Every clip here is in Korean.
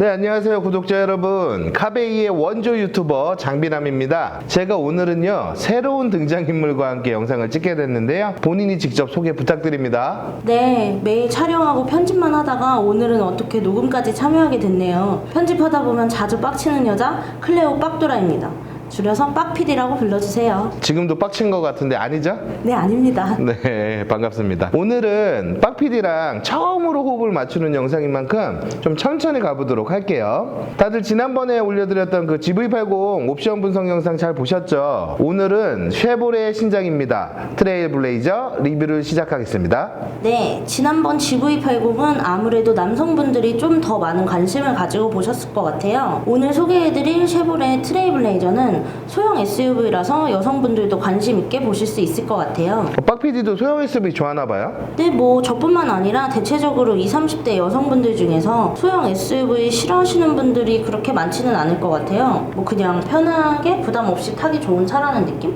네, 안녕하세요 구독자 여러분. 카베이의 원조 유튜버 장비남입니다. 제가 오늘은요 새로운 등장인물과 함께 영상을 찍게 됐는데요, 본인이 직접 소개 부탁드립니다. 네, 매일 촬영하고 편집만 하다가 오늘은 어떻게 녹음까지 참여하게 됐네요. 편집하다 보면 자주 빡치는 여자 클레오 빡도라입니다. 줄여서 빡PD라고 불러주세요. 지금도 빡친 것 같은데 아니죠? 네, 아닙니다. 네, 반갑습니다. 오늘은 빡PD랑 처음으로 호흡을 맞추는 영상인 만큼 좀 천천히 가보도록 할게요. 다들 지난번에 올려드렸던 그 GV80 옵션 분석 영상 잘 보셨죠? 오늘은 쉐보레의 신작입니다. 트레일블레이저 리뷰를 시작하겠습니다. 네, 지난번 GV80은 아무래도 남성분들이 좀 더 많은 관심을 가지고 보셨을 것 같아요. 오늘 소개해드릴 쉐보레 트레일블레이저는 소형 SUV라서 여성분들도 관심 있게 보실 수 있을 것 같아요. 빡PD도 소형 SUV 좋아하나봐요? 네, 저뿐만 아니라 대체적으로 20, 30대 여성분들 중에서 소형 SUV 싫어하시는 분들이 그렇게 많지는 않을 것 같아요. 그냥 편하게 부담 없이 타기 좋은 차라는 느낌?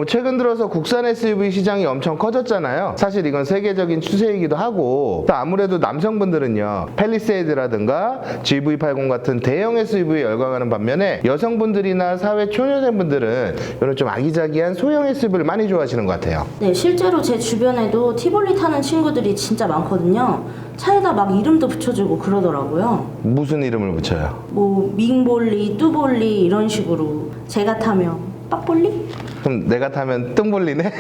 최근 들어서 국산 SUV 시장이 엄청 커졌잖아요. 사실 이건 세계적인 추세이기도 하고, 또 아무래도 남성분들은요 팰리세이드라든가 GV80 같은 대형 SUV에 열광하는 반면에 여성분들이나 사회 초년생분들은 이런 좀 아기자기한 소형 SUV를 많이 좋아하시는 것 같아요. 네, 실제로 제 주변에도 티볼리 타는 친구들이 진짜 많거든요. 차에다 막 이름도 붙여주고 그러더라고요. 무슨 이름을 붙여요? 밍볼리, 뚜볼리 이런 식으로. 제가 타면 빡볼리? 그럼 내가 타면 뜬볼리네?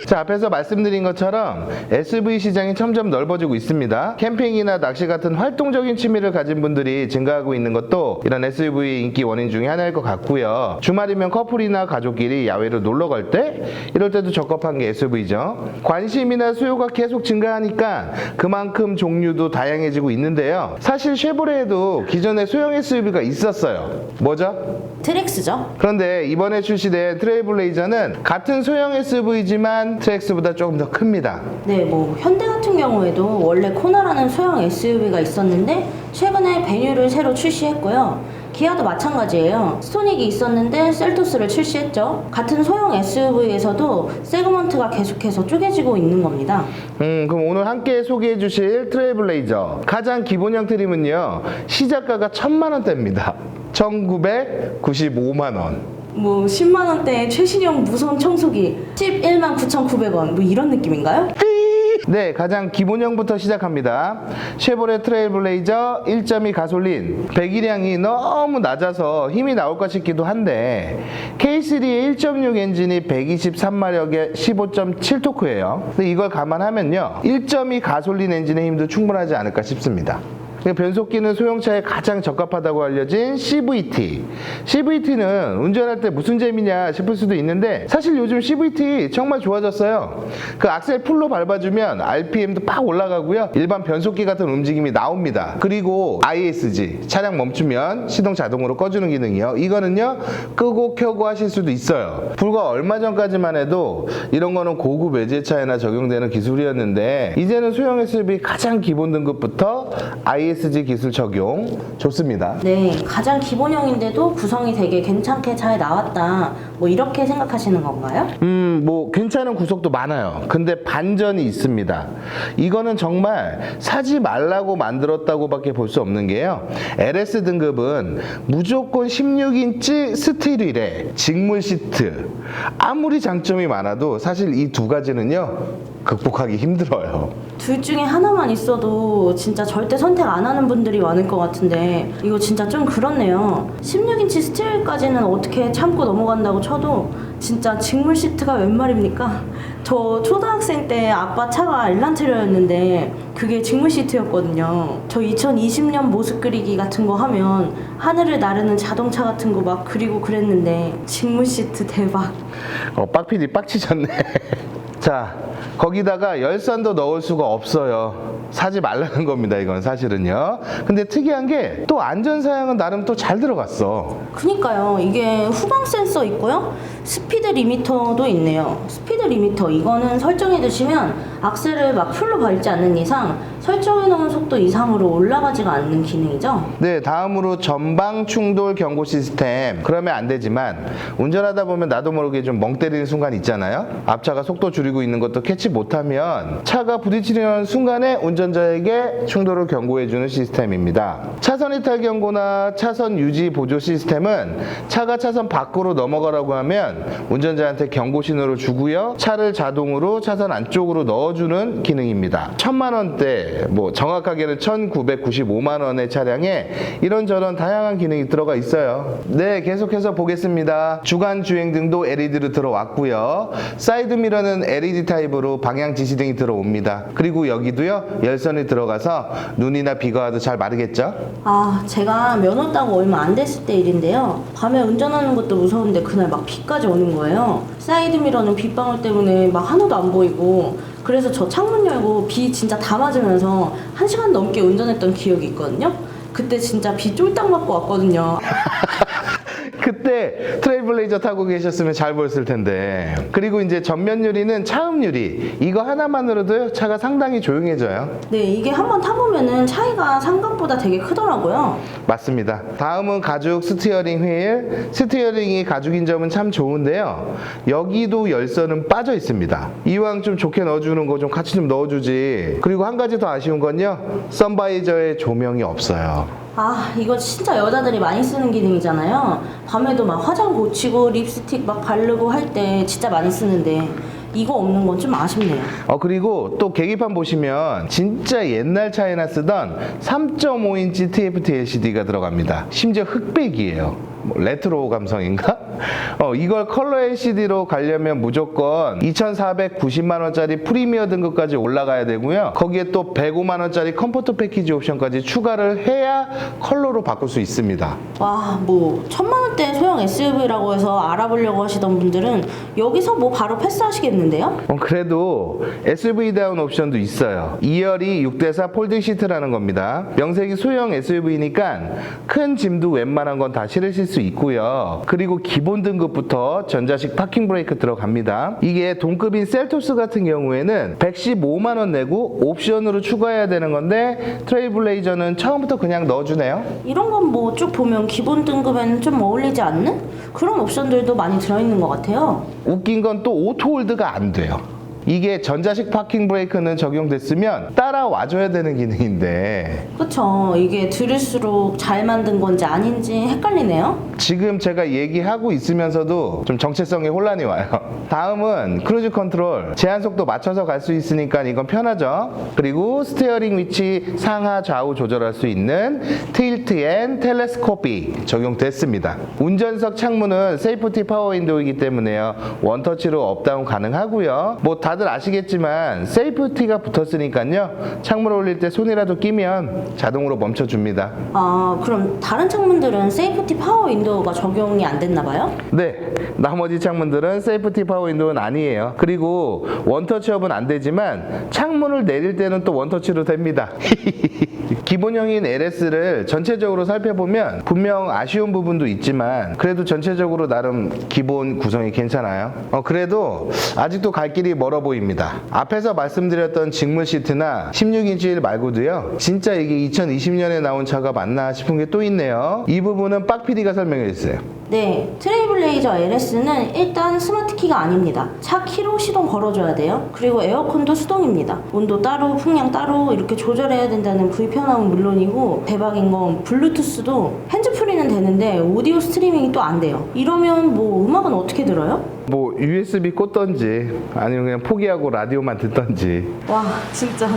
자, 앞에서 말씀드린 것처럼 SUV 시장이 점점 넓어지고 있습니다. 캠핑이나 낚시 같은 활동적인 취미를 가진 분들이 증가하고 있는 것도 이런 SUV 인기 원인 중에 하나일 것 같고요. 주말이면 커플이나 가족끼리 야외로 놀러 갈 때, 이럴 때도 적합한 게 SUV죠. 관심이나 수요가 계속 증가하니까 그만큼 종류도 다양해지고 있는데요. 사실 쉐보레에도 기존에 소형 SUV가 있었어요. 뭐죠? 트랙스죠. 그런데 이번에 출시된 트레일블레이저는 같은 소형 SUV지만 트랙스보다 조금 더 큽니다. 네, 현대 같은 경우에도 원래 코나라는 소형 SUV가 있었는데 최근에 베뉴를 새로 출시했고요. 기아도 마찬가지예요. 스토닉이 있었는데 셀토스를 출시했죠. 같은 소형 SUV에서도 세그먼트가 계속해서 쪼개지고 있는 겁니다. 그럼 오늘 함께 소개해 주실 트레일블레이저 가장 기본형 트림은요 시작가가 10,000,000원대입니다. 1,995만원. 10만원대의 최신형 무선 청소기 119,900원 이런 느낌인가요? 네, 가장 기본형부터 시작합니다. 쉐보레 트레일블레이저 1.2 가솔린. 배기량이 너무 낮아서 힘이 나올까 싶기도 한데 K3의 1.6 엔진이 123마력에 15.7토크예요. 근데 이걸 감안하면요 1.2 가솔린 엔진의 힘도 충분하지 않을까 싶습니다. 변속기는 소형차에 가장 적합하다고 알려진 CVT. CVT는 운전할 때 무슨 재미냐 싶을 수도 있는데 사실 요즘 CVT 정말 좋아졌어요. 그 악셀 풀로 밟아주면 RPM도 팍 올라가고요. 일반 변속기 같은 움직임이 나옵니다. 그리고 ISG, 차량 멈추면 시동 자동으로 꺼주는 기능이요. 이거는요 끄고 켜고 하실 수도 있어요. 불과 얼마 전까지만 해도 이런 거는 고급 외제차에나 적용되는 기술이었는데 이제는 소형 SUV 가장 기본 등급부터 ISG 기술 적용 좋습니다. 네, 가장 기본형인데도 구성이 되게 괜찮게 잘 나왔다 이렇게 생각하시는 건가요? 괜찮은 구석도 많아요. 근데 반전이 있습니다. 이거는 정말 사지 말라고 만들었다고 밖에 볼 수 없는 게요, LS 등급은 무조건 16인치 스틸 휠에 직물 시트. 아무리 장점이 많아도 사실 이 두 가지는요 극복하기 힘들어요. 둘 중에 하나만 있어도 진짜 절대 선택 안 하는 분들이 많을 것 같은데 이거 진짜 좀 그렇네요. 16인치 스틸까지는 어떻게 참고 넘어간다고 쳐도 진짜 직물 시트가 웬 말입니까? 저 초등학생 때 아빠 차가 엘란트라였는데 그게 직물 시트였거든요. 저 2020년 모습 그리기 같은 거 하면 하늘을 나르는 자동차 같은 거 막 그리고 그랬는데 직물 시트 대박. 빡PD 빡치셨네. 자, 거기다가 열선도 넣을 수가 없어요. 사지 말라는 겁니다, 이건 사실은요. 근데 특이한 게 또 안전사양은 나름 또 잘 들어갔어. 그니까요. 이게 후방 센서 있고요. 스피드 리미터도 있네요. 스피드 리미터 이거는 설정해 두시면 악셀을 막 풀로 밟지 않는 이상 설정해놓은 속도 이상으로 올라가지가 않는 기능이죠. 네, 다음으로 전방 충돌 경고 시스템. 그러면 안 되지만 운전하다 보면 나도 모르게 좀 멍 때리는 순간 있잖아요. 앞차가 속도 줄이고 있는 것도 캐치 못하면 차가 부딪히는 순간에 운전자에게 충돌을 경고해주는 시스템입니다. 차선 이탈 경고나 차선 유지 보조 시스템은 차가 차선 밖으로 넘어가라고 하면 운전자한테 경고 신호를 주고요. 차를 자동으로 차선 안쪽으로 넣어주는 기능입니다. 1000만 원대, 뭐 정확하게는 1995만 원의 차량에 이런저런 다양한 기능이 들어가 있어요. 네, 계속해서 보겠습니다. 주간 주행등도 LED로 들어왔고요. 사이드 미러는 LED 타입으로 방향 지시등이 들어옵니다. 그리고 여기도요, 열선이 들어가서 눈이나 비가 와도 잘 마르겠죠? 아, 제가 면허 따고 얼마 안 됐을 때 일인데요. 밤에 운전하는 것도 무서운데 그날 막 비까지 오는 거예요. 사이드 미러는 빗방울 때문에 막 하나도 안 보이고, 그래서 저 창문 열고 비 진짜 다 맞으면서 1시간 넘게 운전했던 기억이 있거든요. 그때 진짜 비 쫄딱 맞고 왔거든요. 그때 트레일블레이저 타고 계셨으면 잘 보였을 텐데. 그리고 이제 전면 유리는 차음 유리. 이거 하나만으로도 차가 상당히 조용해져요. 네, 이게 한번 타보면은 차이가 생각보다 되게 크더라고요. 맞습니다. 다음은 가죽 스티어링 휠. 스티어링이 가죽인 점은 참 좋은데요. 여기도 열선은 빠져 있습니다. 이왕 좀 좋게 넣어주는 거 좀 같이 좀 넣어주지. 그리고 한 가지 더 아쉬운 건요. 선바이저에 조명이 없어요. 아, 이거 진짜 여자들이 많이 쓰는 기능이잖아요. 밤에도 막 화장 고치고 립스틱 막 바르고 할 때 진짜 많이 쓰는데 이거 없는 건 좀 아쉽네요. 그리고 또 계기판 보시면 진짜 옛날 차에나 쓰던 3.5인치 TFT LCD가 들어갑니다. 심지어 흑백이에요. 뭐 레트로 감성인가? 이걸 컬러 LCD로 가려면 무조건 2,490만 원짜리 프리미어 등급까지 올라가야 되고요. 거기에 또 105만 원짜리 컴포트 패키지 옵션까지 추가를 해야 컬러로 바꿀 수 있습니다. 와, 뭐 1000만 원대 소형 SUV라고 해서 알아보려고 하시던 분들은 여기서 뭐 바로 패스하시겠는데요? 그래도 SUV다운 옵션도 있어요. 2열이 6대4 폴딩 시트라는 겁니다. 명색이 소형 SUV니까 큰 짐도 웬만한 건 다 실으실 수 있고요. 그리고 기본 등급부터 전자식 파킹 브레이크 들어갑니다. 이게 동급인 셀토스 같은 경우에는 115만 원 내고 옵션으로 추가해야 되는 건데 트레일블레이저는 처음부터 그냥 넣어주네요. 이런 건 뭐 쭉 보면 기본 등급에는 좀 어울리지 않는 그런 옵션들도 많이 들어있는 것 같아요. 웃긴 건 또 오토홀드가 안 돼요. 이게 전자식 파킹 브레이크는 적용됐으면 따라와줘야 되는 기능인데 그쵸. 이게 들을수록 잘 만든 건지 아닌지 헷갈리네요. 지금 제가 얘기하고 있으면서도 좀 정체성에 혼란이 와요. 다음은 크루즈 컨트롤. 제한 속도 맞춰서 갈 수 있으니까 이건 편하죠. 그리고 스티어링 위치 상하 좌우 조절할 수 있는 틸트 앤 텔레스코피 적용됐습니다. 운전석 창문은 세이프티 파워 윈도우이기 때문에요. 원터치로 업다운 가능하고요. 뭐 다들 아시겠지만 세이프티가 붙었으니까요. 창문을 올릴 때 손이라도 끼면 자동으로 멈춰줍니다. 아, 그럼 다른 창문들은 세이프티 파워 윈도우가 적용이 안 됐나 봐요? 네, 나머지 창문들은 세이프티 파워 윈도우는 아니에요. 그리고 원터치업은 안 되지만 창문을 내릴 때는 또 원터치로 됩니다. 기본형인 LS를 전체적으로 살펴보면 분명 아쉬운 부분도 있지만 그래도 전체적으로 나름 기본 구성이 괜찮아요. 그래도 아직도 갈 길이 멀어 보입니다. 앞에서 말씀드렸던 직물 시트나 16인치 휠 말고도요. 진짜 이게 2020년에 나온 차가 맞나 싶은 게 또 있네요. 이 부분은 빡 PD가 설명해 주세요. 네, 트레일블레이저 LS는 일단 스마트 키가 아닙니다. 차 키로 시동 걸어줘야 돼요. 그리고 에어컨도 수동입니다. 온도 따로, 풍량 따로 이렇게 조절해야 된다는 불편함은 물론이고 대박인 건 블루투스도 핸즈프리는 되는데 오디오 스트리밍이 또 안 돼요. 이러면 뭐 음악은 어떻게 들어요? 뭐 USB 꽂던지 아니면 그냥 포기하고 라디오만 듣던지. 와, 진짜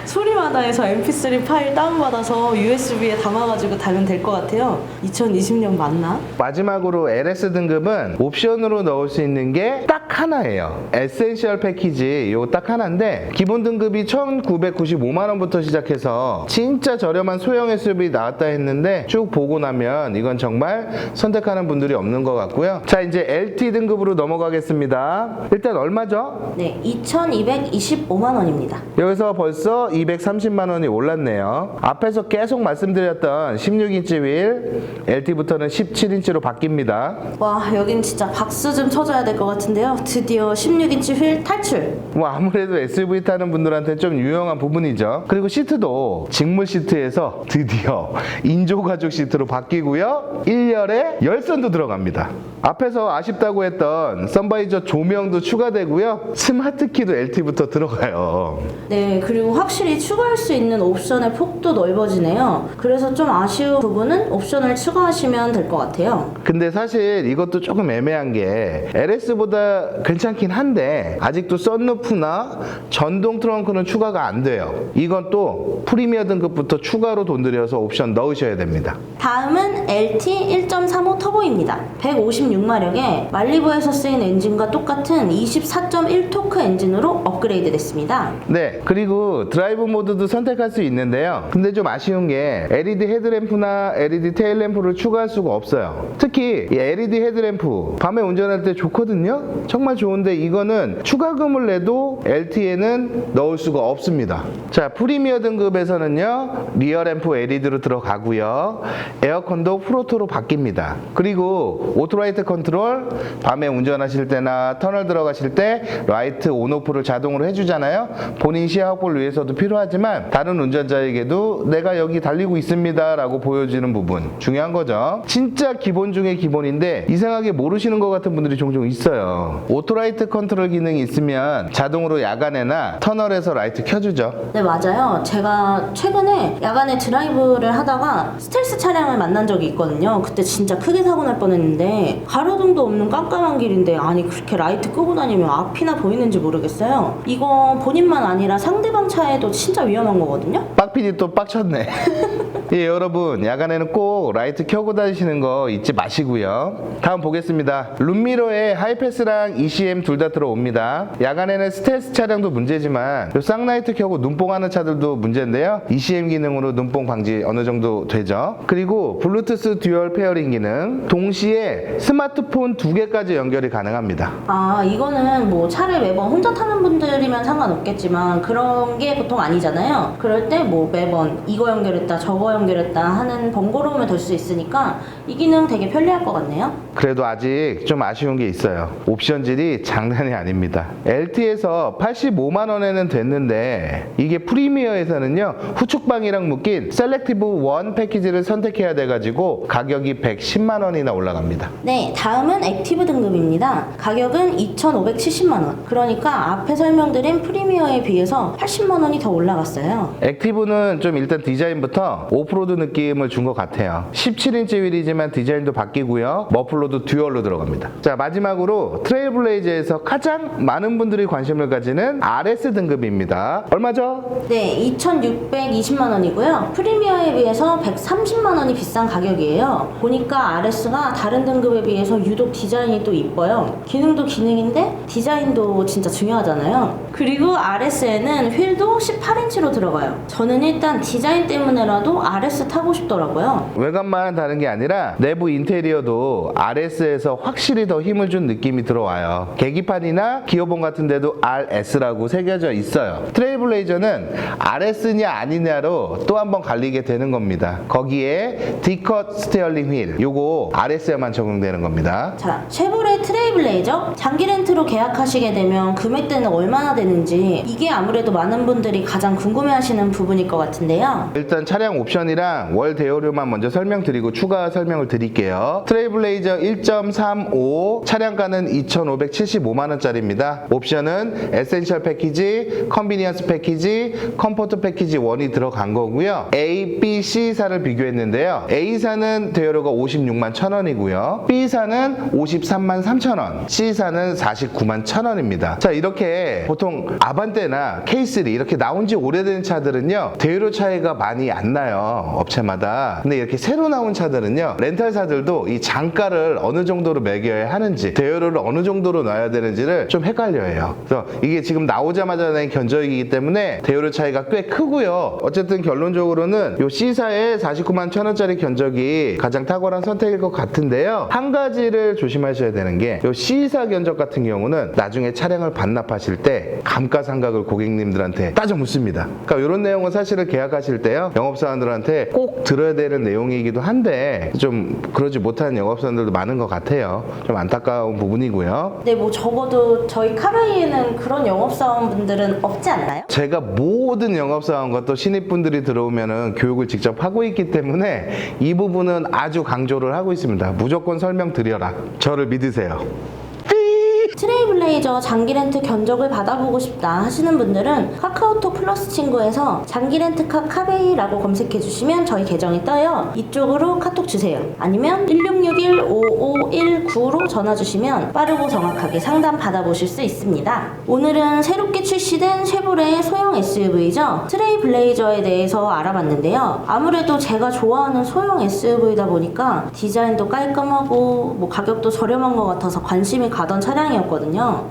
소리마다에서 mp3 파일 다운받아서 USB에 담아가지고 달면 될 것 같아요. 2020년 맞나? 마지막으로 LS 등급은 옵션으로 넣을 수 있는 게 딱 하나예요. 에센셜 패키지 요거 딱 하나인데 기본 등급이 1995만 원부터 시작해서 진짜 저렴한 소형 SUV 나왔다 했는데 쭉 보고 나면 이건 정말 선택하는 분들이 없는 것 같고요. 자, 이제 LT 등급으로 넘어가겠습니다. 일단 얼마죠? 네, 2225만 원입니다. 여기서 벌써 벌써 230만 원이 올랐네요. 앞에서 계속 말씀드렸던 16인치 휠 LT부터는 17인치로 바뀝니다. 와, 여긴 진짜 박수 좀 쳐줘야 될 것 같은데요. 드디어 16인치 휠 탈출. 뭐 아무래도 SUV 타는 분들한테 좀 유용한 부분이죠. 그리고 시트도 직물 시트에서 드디어 인조가죽 시트로 바뀌고요. 1열에 열선도 들어갑니다. 앞에서 아쉽다고 했던 선바이저 조명도 추가되고요. 스마트키도 LT부터 들어가요. 네, 그리고 확실히 추가할 수 있는 옵션의 폭도 넓어지네요. 그래서 좀 아쉬운 부분은 옵션을 추가하시면 될 것 같아요. 근데 사실 이것도 조금 애매한 게 LS보다 괜찮긴 한데 아직도 썬루프나 전동 트렁크는 추가가 안 돼요. 이건 또 프리미어 등급부터 추가로 돈 들여서 옵션 넣으셔야 됩니다. 다음은 LT 1.35 터보입니다. 156마력에 말리부에서 쓰인 엔진과 똑같은 24.1 토크 엔진으로 업그레이드 됐습니다. 네, 그리고 드라이브 모드도 선택할 수 있는데요. 근데 좀 아쉬운 게 LED 헤드램프나 LED 테일램프를 추가할 수가 없어요. 특히 이 LED 헤드램프 밤에 운전할 때 좋거든요. 정말 좋은데 이거는 추가금을 내도 LT에는 넣을 수가 없습니다. 자, 프리미어 등급에서는요, 리어램프 LED로 들어가고요. 에어컨도 프로토로 바뀝니다. 그리고 오토라이트 컨트롤, 밤에 운전하실 때나 터널 들어가실 때 라이트 온오프를 자동으로 해주잖아요. 본인 시야 확보를 위해서도 필요하지만 다른 운전자에게도 내가 여기 달리고 있습니다 라고 보여주는 부분 중요한 거죠. 진짜 기본 중에 기본인데 이상하게 모르시는 것 같은 분들이 종종 있어요. 오토라이트 컨트롤 기능이 있으면 자동으로 야간에나 터널에서 라이트 켜주죠. 네, 맞아요. 제가 최근에 야간에 드라이브를 하다가 스텔스 차량을 만난 적이 있거든요. 그때 진짜 크게 사고 날 뻔했는데 가로등도 없는 깜깜한 길인데 아니 그렇게 라이트 끄고 다니면 앞이나 보이는지 모르겠어요. 이거 본인만 아니라 상대방 차에도 진짜 위험한 거거든요. 빡피디 또 빡쳤네. 예, 여러분 야간에는 꼭 라이트 켜고 다니시는 거 잊지 마시고요. 다음 보겠습니다. 룸미러에 하이패스랑 ECM 둘 다 들어옵니다. 야간에는 스텔스 차량도 문제지만 요 쌍라이트 켜고 눈뽕하는 차들도 문제인데요. ECM 기능으로 눈뽕 방지 어느 정도 되죠. 그리고 블루투스 듀얼 페어링 기능, 동시에 스마트폰 2개까지 연결이 가능합니다. 아, 이거는 뭐 차를 매번 혼자 타는 분들이면 상관없겠지만 그런 게 보통 아니잖아요. 그럴 때 뭐 매번 이거 연결했다 저거 연결했다 하는 번거로움을 덜 수 있으니까 이 기능 되게 편리할 것 같네요. 그래도 아직 좀 아쉬운 게 있어요. 옵션질이 장난이 아닙니다. LT에서 85만 원에는 됐는데 이게 프리미어에서는요, 후축방이랑 묶인 셀렉티브 1 패키지를 선택해야 돼가지고 가격이 110만 원이나 올라갑니다. 네, 다음은 액티브 등급입니다. 가격은 2,570만 원. 그러니까 앞에 설명드린 프리미어에 비해서 80만 원이 더 올라갔어요. 액티브는 좀 일단 디자인부터 오프로드 느낌을 준 것 같아요. 17인치 휠이지만 디자인도 바뀌고요. 머플러도 듀얼로 들어갑니다. 자, 마지막으로 트레일블레이저에서 가장 많은 분들이 관심을 가지는 RS 등급입니다. 얼마죠? 네, 2,620만 원이고요. 프리미어에 비해서 130만 원이 비싼 가격이에요. 보니까 RS가 다른 등급에 비해서 유독 디자인이 또 이뻐요. 기능도 기능인데 디자인도 진짜 중요하잖아요. 그리고 RS에는 휠도 18인치로 들어가요. 저는 일단 디자인 때문에라도 RS 타고 싶더라고요. 외관만 다른 게 아니라 내부 인테리어도 RS에서 확실히 더 힘을 준 느낌이 들어와요. 계기판이나 기어봉 같은 데도 RS라고 새겨져 있어요. 트레일블레이저는 RS냐 아니냐로 또 한 번 갈리게 되는 겁니다. 거기에 D컷 스티어링 휠, 요거 RS에만 적용되는 겁니다. 자, 쉐보레 트레일블레이저 장기 렌트로 계약하시게 되면 금액대는 얼마나 되는지 이게 아무래도 많은 분들이 가장 궁금해하시는 부분일 것 같은데요. 일단 차량 옵션이랑 월 대여료만 먼저 설명드리고 추가 설명을 드릴게요. 트레일블레이저 1.35 차량가는 2,575만 원짜리입니다. 옵션은 에센셜 패키지, 컨비니언스 패키지, 컴포트 패키지 1이 들어간 거고요. A, B, C사를 비교했는데요. A사는 대여료가 56만 1,000원이고요. B사는 53만 3,000원, C사는 49만 1,000원입니다. 자, 이렇게 보통 아반떼나 K3 이렇게 나온 지 오래된 차들은요, 대여료 차이가 많이 안 나요. 업체마다. 근데 이렇게 새로 나온 차들은요, 렌탈사들도 이 장가를 어느 정도로 매겨야 하는지, 대여료를 어느 정도로 놔야 되는지를 좀 헷갈려해요. 그래서 이게 지금 나오자마자 낸 견적이기 때문에 대여료 차이가 꽤 크고요. 어쨌든 결론적으로는 요 C사의 49만 1,000원짜리 견적이 가장 탁월한 선택일 것 같은데요. 한 가지를 조심하셔야 되는 게 요 C사 견적 같은 경우는 나중에 차량을 반납하실 때 감가상각을 고객님들한테 따져 묻습니다. 그러니까 이런 내용은 사실은 계약하실 때요, 영업사원들한테 꼭 들어야 되는 내용이기도 한데 좀 그러지 못하는 영업사원들도 많은 것 같아요. 좀 안타까운 부분이고요. 네, 뭐 적어도 저희 카베이에는 그런 영업사원분들은 없지 않나요? 제가 모든 영업사원과 또 신입분들이 들어오면은 교육을 직접 하고 있기 때문에 이 부분은 아주 강조를 하고 있습니다. 무조건 설명드려라. 저를 믿으세요. 트레이블레이저 장기 렌트 견적을 받아보고 싶다 하시는 분들은 카카오톡 플러스 친구에서 장기 렌트카 카베이라고 검색해 주시면 저희 계정이 떠요. 이쪽으로 카톡 주세요. 아니면 1661-5519로 전화 주시면 빠르고 정확하게 상담 받아보실 수 있습니다. 오늘은 새롭게 출시된 쉐보레의 소형 SUV죠. 트레이블레이저에 대해서 알아봤는데요. 아무래도 제가 좋아하는 소형 SUV다 보니까 디자인도 깔끔하고 뭐 가격도 저렴한 것 같아서 관심이 가던 차량이었거든요.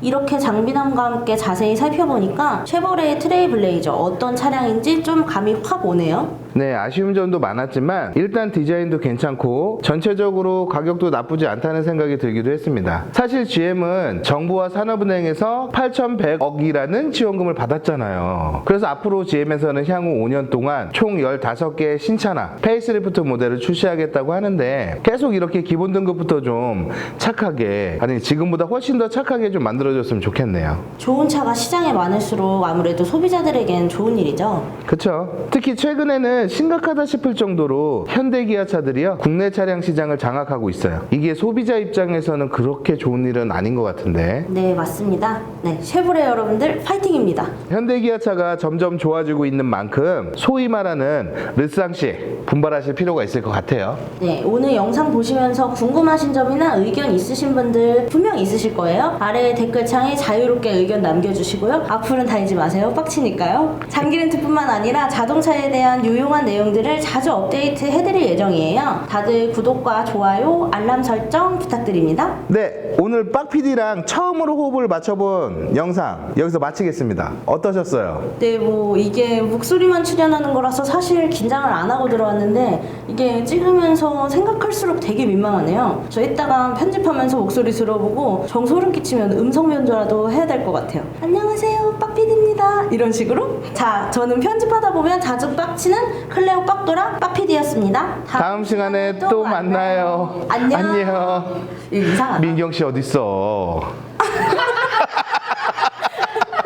이렇게 장비담과 함께 자세히 살펴보니까 쉐보레의 트레이블레이저 어떤 차량인지 좀 감이 확 오네요. 네, 아쉬운 점도 많았지만 일단 디자인도 괜찮고 전체적으로 가격도 나쁘지 않다는 생각이 들기도 했습니다. 사실 GM은 정부와 산업은행에서 8,100억이라는 지원금을 받았잖아요. 그래서 앞으로 GM에서는 향후 5년 동안 총 15개의 신차나 페이스리프트 모델을 출시하겠다고 하는데 계속 이렇게 기본 등급부터 좀 착하게, 아니 지금보다 훨씬 더 착하게 좀 만들어줬으면 좋겠네요. 좋은 차가 시장에 많을수록 아무래도 소비자들에겐 좋은 일이죠. 그쵸. 특히 최근에는 심각하다 싶을 정도로 현대기아 차들이요, 국내 차량 시장을 장악하고 있어요. 이게 소비자 입장에서는 그렇게 좋은 일은 아닌 것 같은데. 네, 맞습니다. 네, 쉐보레 여러분들 파이팅입니다. 현대기아 차가 점점 좋아지고 있는 만큼 소위 말하는 르상시 분발하실 필요가 있을 것 같아요. 네, 오늘 영상 보시면서 궁금하신 점이나 의견 있으신 분들 분명 있으실 거예요. 아래 댓글창에 자유롭게 의견 남겨주시고요. 악플은 달지 마세요. 빡치니까요. 장기 렌트뿐만 아니라 자동차에 대한 유용한 내용들을 자주 업데이트 해드릴 예정이에요. 다들 구독과 좋아요, 알람 설정 부탁드립니다. 네, 오늘 빡PD랑 처음으로 호흡을 맞춰본 영상 여기서 마치겠습니다. 어떠셨어요? 네, 뭐 이게 목소리만 출연하는 거라서 사실 긴장을 안 하고 들어왔는데 이게 찍으면서 생각할수록 되게 민망하네요. 저 이따가 편집하면서 목소리 들어보고 정소름 끼치면 음성 변조라도 해야 될 것 같아요. 안녕하세요, 빡PD입니다. 이런 식으로. 자, 저는 편집하다 보면 자주 빡치는 클레오 빡도라 빡PD였습니다. 다음 시간에 또 만나요. 안녕. 안녕. 이거 이상하다. 민경 씨 어딨어?